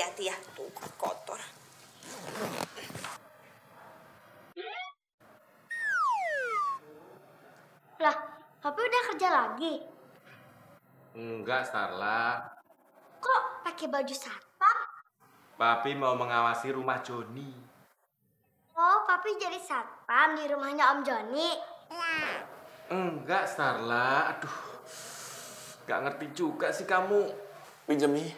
hati-hati ya, tuh kotor. Lah, Papi udah kerja lagi? Enggak, Starla. Kok pakai baju satpam? Papi mau mengawasi rumah Joni. Oh, Papi jadi satpam di rumahnya Om Joni? Enggak, Starla. Aduh, gak ngerti juga sih kamu. Pinjam nih.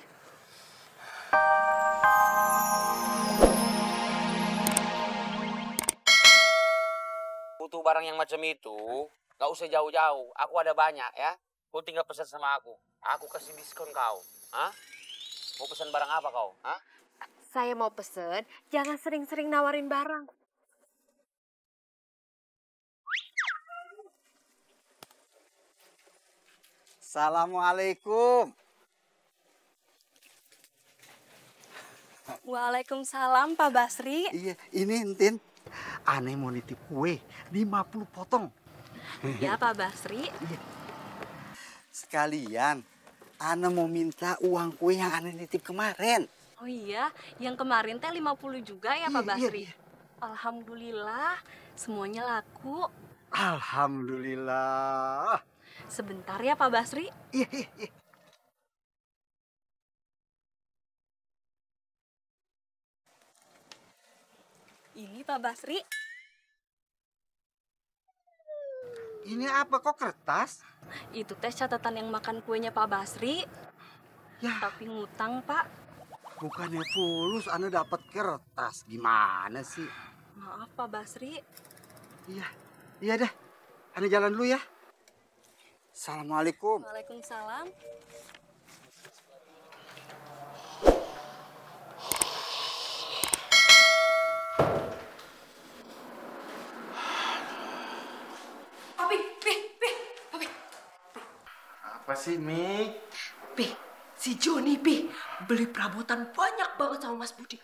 Butuh barang yang macam itu, gak usah jauh-jauh. Aku ada banyak ya. Kau tinggal pesan sama aku. Aku kasih diskon kau. Hah? Mau pesan barang apa kau? Hah? Saya mau pesen, jangan sering-sering nawarin barang. Assalamualaikum. Waalaikumsalam, Pak Basri. Iya, ini Entin. Aneh mau nitip kue 50 potong. Ya, Pak Basri. Iya. Sekalian, Ana mau minta uang kue yang Ana nitip kemarin. Oh iya, yang kemarin teh 50 juga ya, Pak Basri? Iya. Alhamdulillah, semuanya laku. Alhamdulillah. Sebentar ya, Pak Basri. Iya. Ini Pak Basri. Ini apa kok kertas? Itu teh catatan yang makan kuenya Pak Basri. Ya, Tapi ngutang, Pak. bukannya fulus Ana dapat kertas. Gimana sih? Maaf, Pak Basri. Iya dah. Ana jalan dulu ya. Assalamualaikum. Waalaikumsalam. Papi. Apa sih, Mi? Pi, si Joni, Pi, beli perabotan banyak banget sama Mas Budi.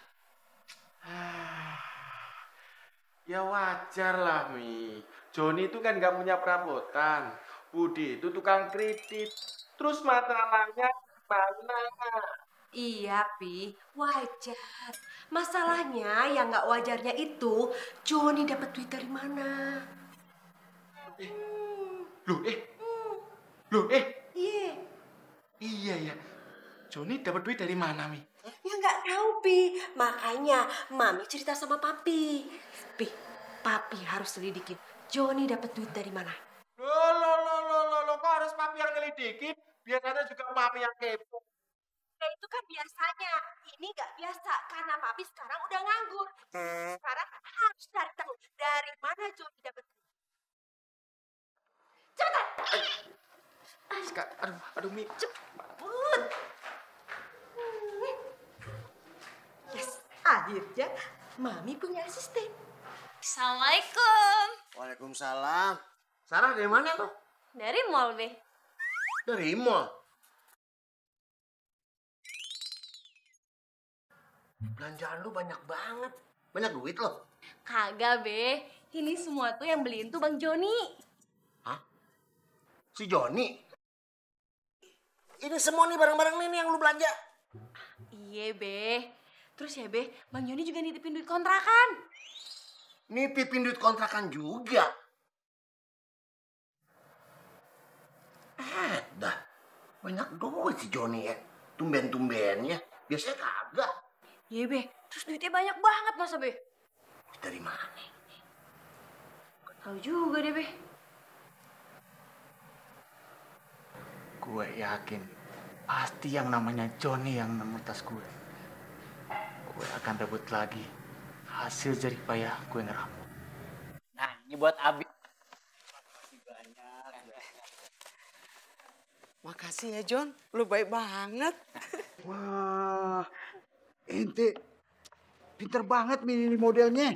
Ya wajar lah, Mi. Joni itu kan gak punya perabotan. Budi itu tukang kredit. Terus masalahnya mana? Iya, Pi, wajar. Masalahnya yang nggak wajarnya itu, Joni dapat duit dari mana? Loh, Iya. Iya ya. Joni dapat duit dari mana, Mi? Ya nggak tahu, Pi. Makanya Mami cerita sama Papi. Pi, Papi harus selidikin. Joni dapat duit dari mana? Loh, kok harus Papi yang ngelidikin? Biasanya juga Mami yang kepo. Ya itu kan biasanya. Ini nggak biasa karena Papi sekarang udah nganggur. Sekarang harus cari tahu dari mana Joni dapat duit. Cepetan. Aduh, Mi. Cepet. Yes, akhirnya Mami punya asisten. Assalamualaikum. Waalaikumsalam. Sarah dari mana tuh? Dari mall, Be. Dari mall. Belanjaan lu banyak banget. Banyak duit lo. Kagak, Be. Ini semua tuh yang beliin tuh Bang Joni. Hah? Si Joni? Ini semua nih barang-barang nih yang lu belanja. Iya, Be. Terus ya, Be, Bang Joni juga nitipin duit kontrakan. Nitipin duit kontrakan juga. Dah. Banyak duit si Joni ya. Tumben-tumbennya. Biasanya kagak. Iya, Be. Terus duitnya banyak banget, masa, Be? Dari mana? Tahu juga deh, Be. Gue yakin pasti yang namanya Joni yang nemu tas gue. Gue akan rebut lagi hasil jerih payah gue ngerampok. Nah, ini buat Abi. Makasih ya John, lu baik banget. Wah, ente pinter banget milih modelnya.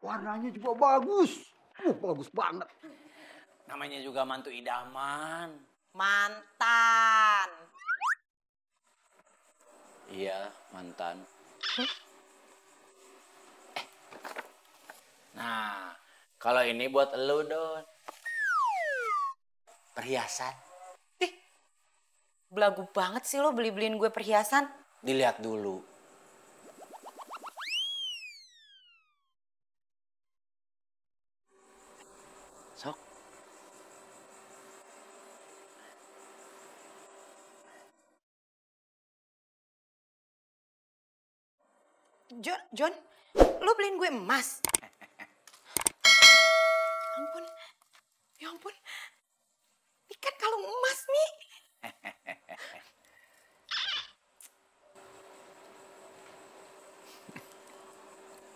Warnanya juga bagus. Bagus banget. Namanya juga mantu idaman. Mantan. Iya, mantan. Nah, kalau ini buat elu, Don. Perhiasan. Belagu banget sih lo beli-beliin gue perhiasan. Dilihat dulu. Sok. John, lo beliin gue emas. Ya ampun. Ini kan kalung emas, Mi.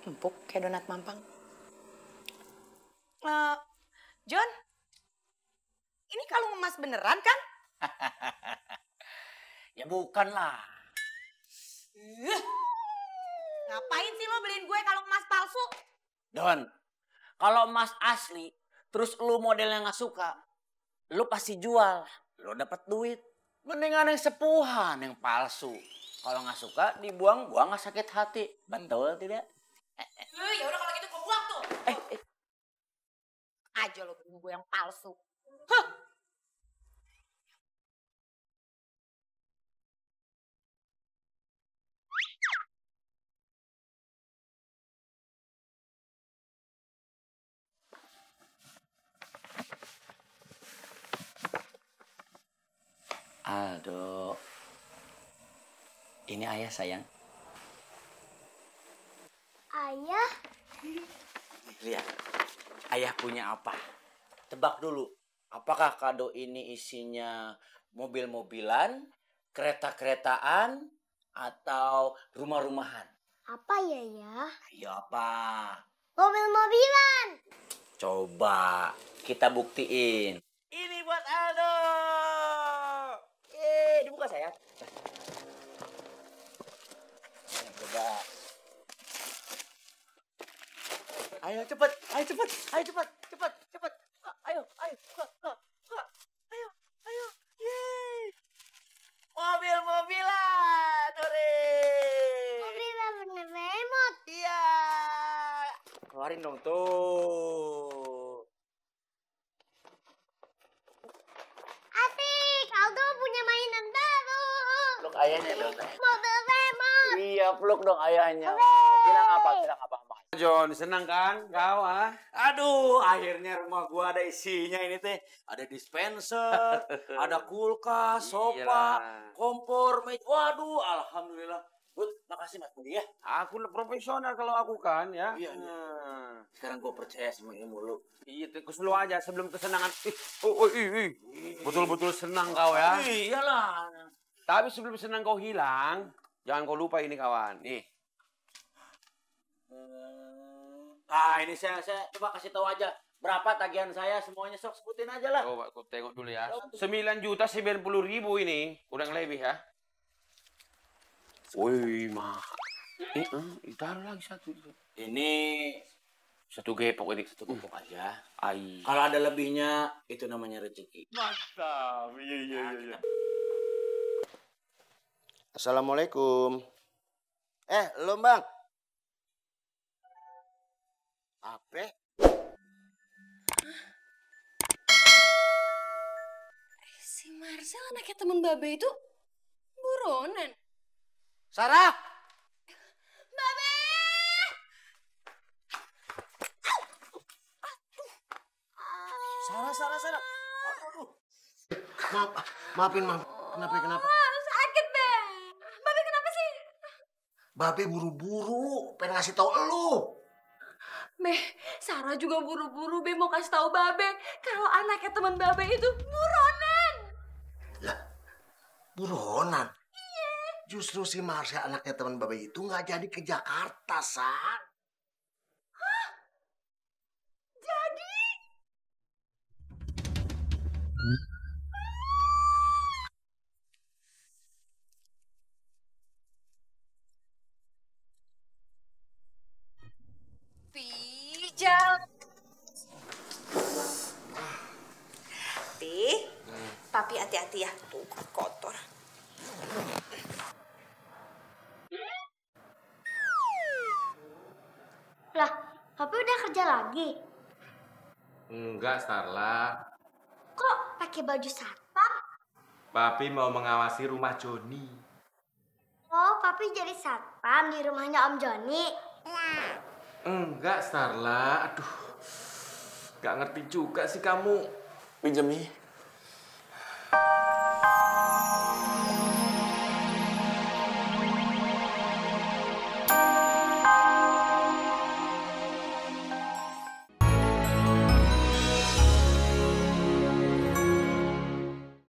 Empuk kayak donat mampang. John, ini kalung emas beneran kan? Ya bukan lah. Ngapain sih lo beliin gue kalung emas palsu? Don, kalau emas asli, terus lu modelnya nggak suka, lu pasti jual, lu dapat duit. Mendingan yang sepuhan, yang palsu. Kalau nggak suka, dibuang-buang nggak sakit hati. Betul tidak? Ya udah kalau gitu gue buang tuh. Aja lo beliin gue yang palsu. Huh. Aldo, ini ayah sayang. Ayah, Lihat, ayah punya apa? Tebak dulu, apakah kado ini isinya mobil-mobilan, kereta-keretaan, atau rumah-rumahan? apa ya? Ayo apa? Mobil-mobilan. Coba kita buktiin. Ini buat Aldo. Dibuka sayang. Coba. Ayo cepet, ayo cepet, ayo cepet, cepet, cepet. Ayo, ayo, ayo. Yeay. Mobil-mobilan, hore. Mobilnya bener remote. Iya. Keluarin dong tuh. Asik, Aldo punya mainan baru. Peluk ayahnya dong. Mobil remote. Iya, peluk dong ayahnya. Bilang apa? Bilang apa? John, senang kan kau, ah? Aduh, akhirnya rumah gua ada isinya ini teh. Ada dispenser, ada kulkas, sofa, Iyalah. kompor, meja. Waduh, alhamdulillah. Bud, makasih Mas Budi ya. Aku profesional kalau aku kan, ya. Iya, iya. Sekarang gua percaya sama ilmu lu. Iya, tikus lu aja sebelum kesenangan. Betul-betul senang kau ya. Iyalah. Tapi sebelum senang kau hilang, jangan kau lupa ini kawan. Nih. Ini saya coba kasih tahu aja. Berapa tagihan saya semuanya, sok sebutin aja lah. Coba kau tengok dulu ya. 9.090.000 ini. Kurang lebih ya. Wih, mahal. Taruh lagi satu. Ini Satu gepok ini. satu gepok aja. Ai. Kalau ada lebihnya, itu namanya rezeki. Mantap. Iya. Assalamualaikum. Lo Bang. Apa? Si Marcel anaknya temen Babe itu buronan. Sarah. Babe! Sarah. Aduh. Maafin. Kenapa? Sakit, Be. Babe kenapa sih? Babe buru-buru pengen ngasih tau elu. Be, Sarah juga buru-buru Be mau kasih tahu Babe kalau anaknya teman Babe itu buronan. Lah, buronan? Iya. Justru si Marsha anaknya teman Babe itu nggak jadi ke Jakarta, San. Jadi? Pijal. Papi hati-hati ya, tuh kotor. Lah, Papi udah kerja lagi. Enggak, Starla. Kok pakai baju satpam? Papi mau mengawasi rumah Joni. Oh, Papi jadi satpam di rumahnya Om Joni. Enggak, Starla. Aduh, nggak ngerti juga sih kamu. Pinjam nih.